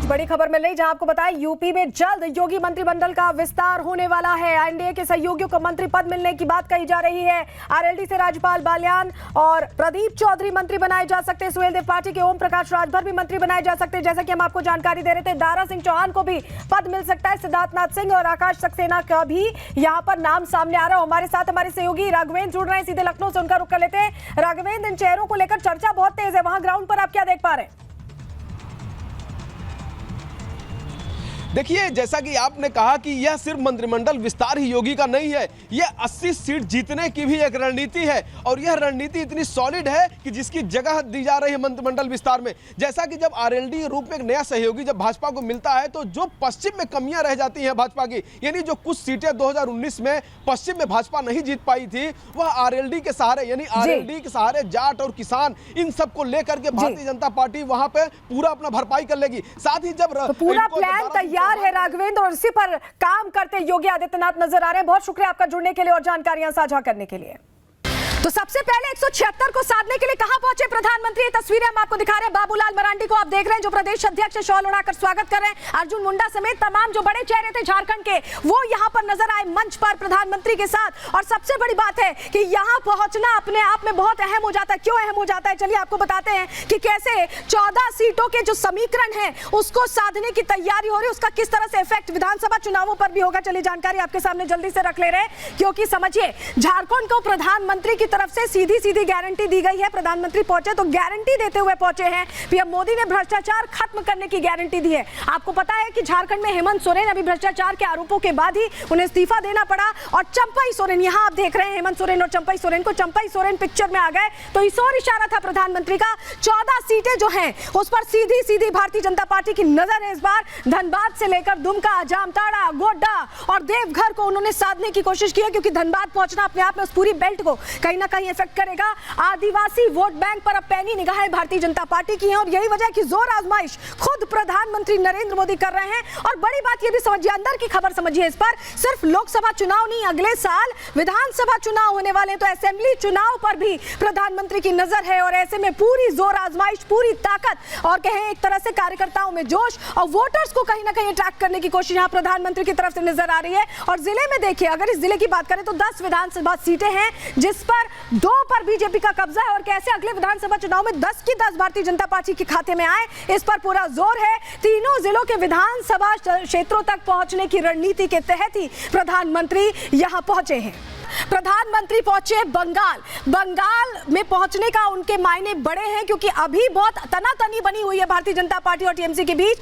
बीच बड़ी खबर मिल रही, जहां आपको बताएं यूपी में जल्द योगी मंत्रिमंडल का विस्तार होने वाला है। एनडीए के सहयोगियों को मंत्री पद मिलने की बात कही जा रही है। आरएलडी से राजपाल बाल्यान और प्रदीप चौधरी मंत्री बनाए जा सकते हैं। सुहेलदेव पार्टी के ओम प्रकाश राजभर भी मंत्री बनाए जा सकते हैं। जैसा कि हम आपको जानकारी दे रहे थे, दारा सिंह चौहान को भी पद मिल सकता है। सिद्धार्थनाथ सिंह और आकाश सक्सेना का भी यहाँ पर नाम सामने आ रहा है। हमारे साथ हमारे सहयोगी राघवेंद्र जुड़ रहे हैं, सीधे लखनऊ से उनका रुख कर लेते हैं। राघवेंद्र, इन चेहरों को लेकर चर्चा बहुत तेज है, वहां ग्राउंड पर आप क्या देख पा रहे हैं? देखिए, जैसा कि आपने कहा कि यह सिर्फ मंत्रिमंडल विस्तार ही योगी का नहीं है, यह 80 सीट जीतने की भी एक रणनीति है। और यह रणनीति इतनी सॉलिड है कि जिसकी जगह दी जा रही है मंत्रिमंडल विस्तार में। जैसा कि जब आरएलडी रूप में एक नया सहयोगी जब भाजपा को मिलता है, तो जो पश्चिम में कमियां रह जाती हैं भाजपा की, यानी जो कुछ सीटें 2019 में पश्चिम में भाजपा नहीं जीत पाई थी, वह आरएलडी के सहारे, यानी आरएलडी के सहारे जाट और किसान, इन सबको लेकर के भारतीय जनता पार्टी वहां पे पूरा अपना भरपाई कर लेगी। साथ ही जब पूरा प्लान तैयार है राघवेंद्र, और इसी पर काम करते योगी आदित्यनाथ नजर आ रहे हैं। बहुत शुक्रिया आपका जुड़ने के लिए और जानकारियां साझा करने के लिए। तो सबसे पहले 176 को साधने के लिए कहां पहुंचे प्रधानमंत्री, ये तस्वीरें हम आपको दिखा रहे हैं। बाबूलाल मरांडी को आप देख रहे हैं, जो प्रदेश अध्यक्ष शॉल उड़ाकर स्वागत कर रहे हैं। अर्जुन मुंडा समेत तमाम जो बड़े चेहरे थे झारखंड के, वो यहां पर नजर आए मंच पर प्रधानमंत्री के साथ। और सबसे बड़ी बात है कि यहां पहुंचना अपने आप में बहुत अहम हो जाता है। क्यों अहम हो जाता है, चलिए आपको बताते हैं कि कैसे 14 सीटों के जो समीकरण है उसको साधने की तैयारी हो रही है। उसका किस तरह से इफेक्ट विधानसभा चुनावों पर भी होगा, चलिए जानकारी आपके सामने जल्दी से रख ले रहे हैं। क्योंकि समझिए, झारखंड को प्रधानमंत्री की तरफ से सीधी गारंटी दी गई है। प्रधानमंत्री पहुंचे तो गारंटी देते हुए पहुंचे हैं। पीएम मोदी ने भ्रष्टाचार खत्म करने की गारंटी दी है। आपको पता है कि झारखंड में हेमंत सोरेन अभी भ्रष्टाचार के आरोपों के बाद ही उन्हें इस्तीफा देना पड़ा। और चंपई सोरेन, यहां आप देख रहे हैं हेमंत सोरेन और चंपई सोरेन को, चंपई सोरेन पिक्चर में आ गए। तो इस और इशारा था प्रधानमंत्री का। 14 सीटें जो हैं उस पर सीधी भारतीय जनता पार्टी की नजर है इस बार। धनबाद से लेकर दुमका, जामताड़ा, गोड्डा और देवघर को उन्होंने साधने की कोशिश की है, क्योंकि धनबाद पहुंचना अपने आप में उस पूरी बेल्ट को कहीं ना कहीं इफेक्ट करेगा। आदिवासी वोट बैंक पर अब पैनी निगाहें भारतीय जनता पार्टी की हैं। और यही वजह है कि जोर आजमाइश खुद प्रधानमंत्री नरेंद्र मोदी कर रहे हैं। और बड़ी बात यह भी समझिए, अंदर की खबर समझिए इस पर, सिर्फ लोकसभा चुनाव नहीं, अगले साल विधानसभा चुनाव होने वाले, तो असेंबली चुनाव पर भी प्रधानमंत्री की नजर है। और ऐसे में पूरी जोर आजमाइश, पूरी ताकत और कहें एक तरह से कार्यकर्ताओं में जोश और वोटर्स को कहीं ना कहीं अट्रैक्ट करने की कोशिश यहां प्रधानमंत्री की तरफ से नजर आ रही है। और जिले में देखिए, अगर इस जिले की बात करें तो 10 विधानसभा सीटें हैं, जिस पर 2 पर बीजेपी का कब्जा है। और कैसे अगले विधानसभा चुनाव में 10 की 10 भारतीय जनता पार्टी के खाते में आए, इस पर पूरा जोर है। तीनों जिलों के विधानसभा क्षेत्रों तक पहुंचने की रणनीति के तहत ही प्रधानमंत्री यहां पहुंचे हैं। प्रधानमंत्री पहुंचे बंगाल में पहुंचने का उनके मायने बड़े हैं, क्योंकि अभी बहुत तनातनी बनी हुई है भारतीय जनता पार्टी और टीएमसी के बीच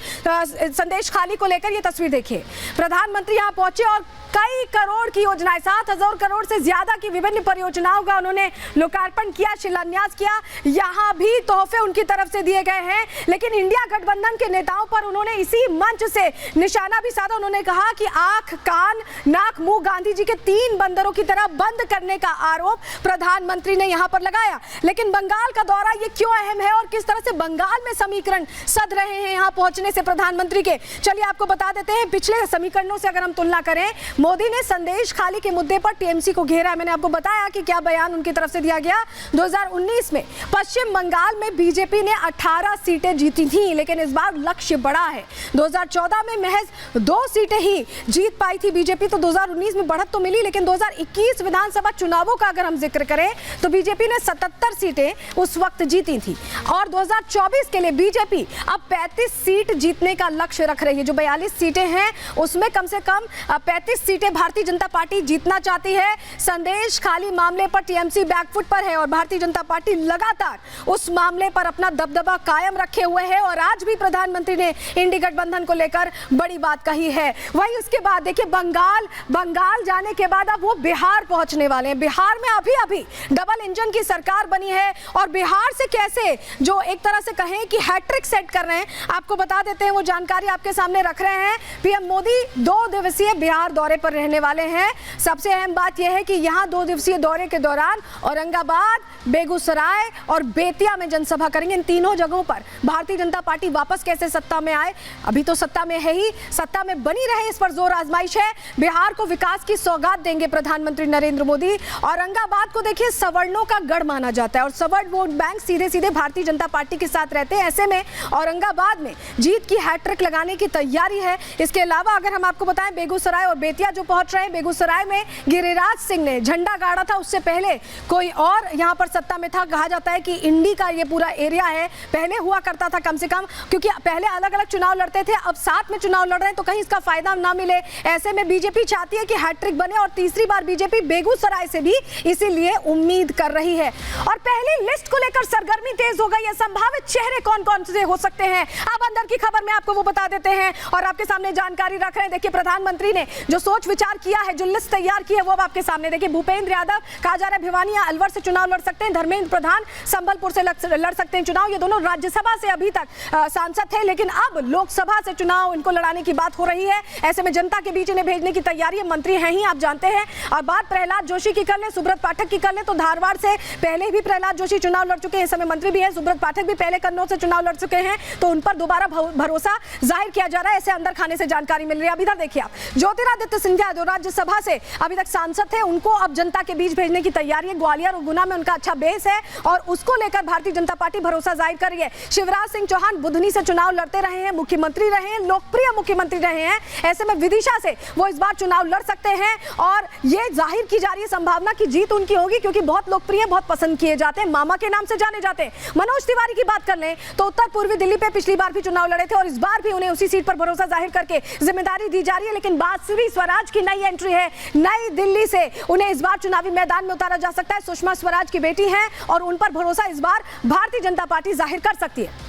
संदेश खाली को लेकर। ये तस्वीर देखिए, प्रधानमंत्री यहां पहुंचे और कई करोड़ की योजनाएं, 7,000 करोड़ से ज्यादा की विभिन्न परियोजनाओं का उन्होंने लोकार्पण किया, शिलान्यास किया। यहां भी तोहफे उनकी तरफ से दिए गए हैं। लेकिन इंडिया गठबंधन के नेताओं पर उन्होंने इसी मंच से निशाना भी साधा। उन्होंने कहा कि आंख, कान, नाक, मुंह गांधी जी के 3 बंदरों की तरह बंद करने का आरोप प्रधानमंत्री ने यहां पर लगाया। लेकिन बंगाल का दौरा ये क्यों अहम है और किस तरह से बंगाल में समीकरण सध रहे हैं यहां पहुंचने से प्रधानमंत्री के, चलिए आपको बता देते हैं। पिछले समीकरणों से अगर हम तुलना करें, मोदी ने संदेश खाली के मुद्दे पर टीएमसी को घेरा। मैंने आपको बताया कि क्या बयान उनकी तरफ से दिया गया। 2019 में पश्चिम बंगाल में बीजेपी ने 18 सीटें जीती थी, लेकिन इस बार लक्ष्य बड़ा है। 2014 में महज 2 सीटें ही जीत पाई थी बीजेपी, तो 2019 में बढ़त तो मिली, लेकिन 2021 विधानसभा चुनावों का अगर हम जिक्र करें तो बीजेपी ने 77 सीटें उस वक्त जीती थी। और 2024 के लिए बीजेपी अब 35 सीट जीतने का लक्ष्य रख रही है। जो 42 सीटें हैं उसमें कम से कम 35 सीटें भारतीय जनता पार्टी जीतना चाहती है। संदेश खाली मामले पर टीएमसी बैकफुट पर है और भारतीय जनता पार्टी लगातार उस मामले पर अपना दबदबा कायम रखे हुए है। और आज भी प्रधानमंत्री ने इंडी गठबंधन को लेकर बड़ी बात कही है। वही उसके बाद देखिए, बंगाल जाने के बाद अब वो बिहार पहुंचने वाले हैं। बिहार में अभी डबल इंजन की सरकार बनी है और बिहार से कैसे जो एक तरह से कहें कि हैट्रिक सेट कर रहे हैं, आपको बता देते हैं। वो जानकारी आपके सामने रख रहे हैं। पीएम मोदी 2 दिवसीय बिहार दौरे पर रहने वाले हैं। सबसे अहम बात यह है कि यहां 2 दिवसीय दौरे के दौरान औरंगाबाद, बेगूसराय और बेतिया में जनसभा करेंगे। इन तीनों जगहों पर भारतीय जनता पार्टी वापस कैसे सत्ता में आए, अभी तो सत्ता में है ही, सत्ता में बनी रहे, इस पर जोर आजमाइश है। बिहार को विकास की सौगात देंगे प्रधानमंत्री नरेंद्र मोदी। औरंगाबाद को देखिए सवर्णों का गढ़ माना जाता है और सवर्ण वोट बैंक सीधे सीधे भारतीय जनता पार्टी के साथ रहते हैं। ऐसे में औरंगाबाद में जीत की हैट्रिक लगाने की तैयारी है। इसके अलावा अगर हम आपको बताएं, बेगूसराय और बेतिया जो पहुंच रहे हैं, बेगूसराय में गिरिराज सिंह ने झंडा गाड़ा था, उससे पहले कोई और यहां पर सत्ता में था। कहा जाता है कि इंडी का ये पूरा एरिया है, पहले हुआ करता था कम से कम, क्योंकि पहले अलग अलग चुनाव लड़ते थे, अब साथ में चुनाव लड़ रहे हैं तो कहीं इसका फायदा ना मिले। ऐसे में बीजेपी चाहती है कि हैट्रिक बने और तीसरी बार बीजेपी बेगूसराय से भी इसीलिए उम्मीद कर रही है। और पहली लिस्ट को लेकर सरगर्मी तेज हो गई है। संभावित चेहरे कौन कौन से हो सकते हैं, अब अंदर की खबर में आपको वो बता देते हैं और आपके सामने जानकारी रख रहे हैं। देखिए, प्रधानमंत्री ने जो सोच विचार किया है, जो लिस्ट तैयार की है, वो अब आपके सामने। देखिए, भूपेंद्र यादव, कहा जा रहा है भिवानी या अलवर से चुनाव लड़ सकते हैं। धर्मेंद्र प्रधान संबलपुर से लड़ सकते हैं चुनाव। ये दोनों राज्यसभा से अभी तक सांसद थे, लेकिन अब लोकसभा से चुनाव इनको लड़ाने की बात हो रही है। ऐसे में जनता के बीच इन्हें भेजने की तैयारी है। मंत्री हैं ही, आप जानते हैं। और बात प्रहलाद जोशी की कर ले, सुब्रत पाठक की कर ले, तो धारवाड़ से पहले भी प्रहलाद जोशी चुनाव लड़ चुके हैं, इस समय मंत्री भी हैं। सुब्रत पाठक भी पहले कन्नौज से चुनाव लड़ चुके हैं, तो उन पर दोबारा भरोसा जाहिर किया जा रहा है। ऐसे अंदर खाने से जानकारी मिल रही है। अब इधर देखिए आप, ज्योतिरादित्य सिंधिया जो राज्यसभा से अभी तक सांसद थे, उनको अब जनता के बीच भेजने की तैयारी है। ग्वालियर और गुना में उनका अच्छा बेस है और उसको लेकर भारतीय जनता पार्टी भरोसा जाहिर कर रही है। शिवराज सिंह चौहान बुधनी से चुनाव लड़ते रहे हैं, मुख्यमंत्री रहे हैं, लोकप्रिय मुख्यमंत्री रहे हैं। ऐसे में विदिशा से वो इस बार चुनाव लड़ सकते हैं और ये जाहिर की जा रही है संभावना कि जीत उनकी होगी, क्योंकि बहुत लोकप्रिय, बहुत पसंद किए जाते हैं, मामा के नाम से जाने जाते हैं। मनोज तिवारी की बात कर लें तो उत्तर पूर्वी दिल्ली पे पिछली बार भी चुनाव लड़े थे और इस बार भी उन्हें उसी सीट पर भरोसा जाहिर करके जिम्मेदारी दी जा रही है। लेकिन बांसुरी स्वराज की नई एंट्री है, नई दिल्ली से उन्हें इस बार चुनावी मैदान में उतारा जा सकता है। सुषमा स्वराज की बेटी हैं और उन पर भरोसा इस बार भारतीय जनता पार्टी जाहिर कर सकती है।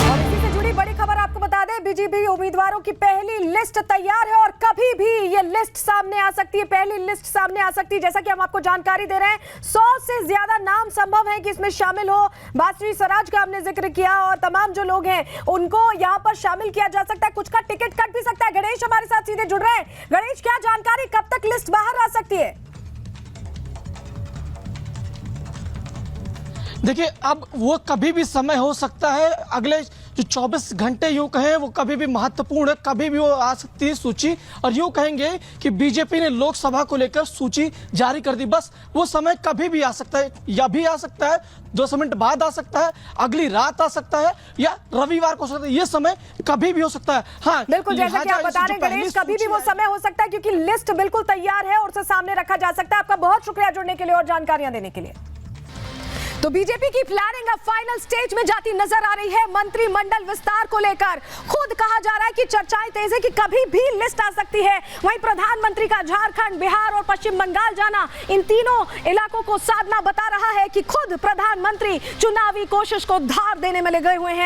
और इसी से जुड़ी बड़ी खबर आपको बता दें, बीजेपी उम्मीदवारों की पहली लिस्ट तैयार है और कभी भी ये लिस्ट सामने आ सकती है, पहली लिस्ट सामने आ सकती है। जैसा कि हम आपको जानकारी दे रहे हैं, 100 से ज्यादा नाम संभव है कि इसमें शामिल हो। बांसुरी स्वराज का हमने जिक्र किया और तमाम जो लोग हैं उनको यहां पर शामिल किया जा सकता है। कुछ का टिकट कट भी सकता है। गणेश हमारे साथ सीधे जुड़ रहे हैं। गणेश, क्या जानकारी, कब तक लिस्ट बाहर आ सकती है? देखिए, अब वो कभी भी समय हो सकता है, अगले जो 24 घंटे यूं कहें वो कभी भी महत्वपूर्ण है, कभी भी वो आ सकती है सूची। और यूं कहेंगे कि बीजेपी ने लोकसभा को लेकर सूची जारी कर दी, बस वो समय कभी भी आ सकता है, या भी आ सकता है, 2 मिनट बाद आ सकता है, अगली रात आ सकता है, या रविवार को हो सकता है। ये समय कभी भी हो सकता है। हाँ, बिल्कुल, जैसा कि आप बता रहे हैं गणेश, कभी भी वो समय हो सकता है, क्योंकि लिस्ट बिल्कुल तैयार है और उसे सामने रखा जा सकता है। आपका बहुत शुक्रिया जुड़ने के लिए और जानकारियां देने के लिए। तो बीजेपी की प्लानिंग अब फाइनल स्टेज में जाती नजर आ रही है। मंत्रिमंडल विस्तार को लेकर खुद कहा जा रहा है कि चर्चाएं तेज है कि कभी भी लिस्ट आ सकती है। वहीं प्रधानमंत्री का झारखंड, बिहार और पश्चिम बंगाल जाना इन तीनों इलाकों को साधना बता रहा है कि खुद प्रधानमंत्री चुनावी कोशिश को धार देने में लगे हुए हैं।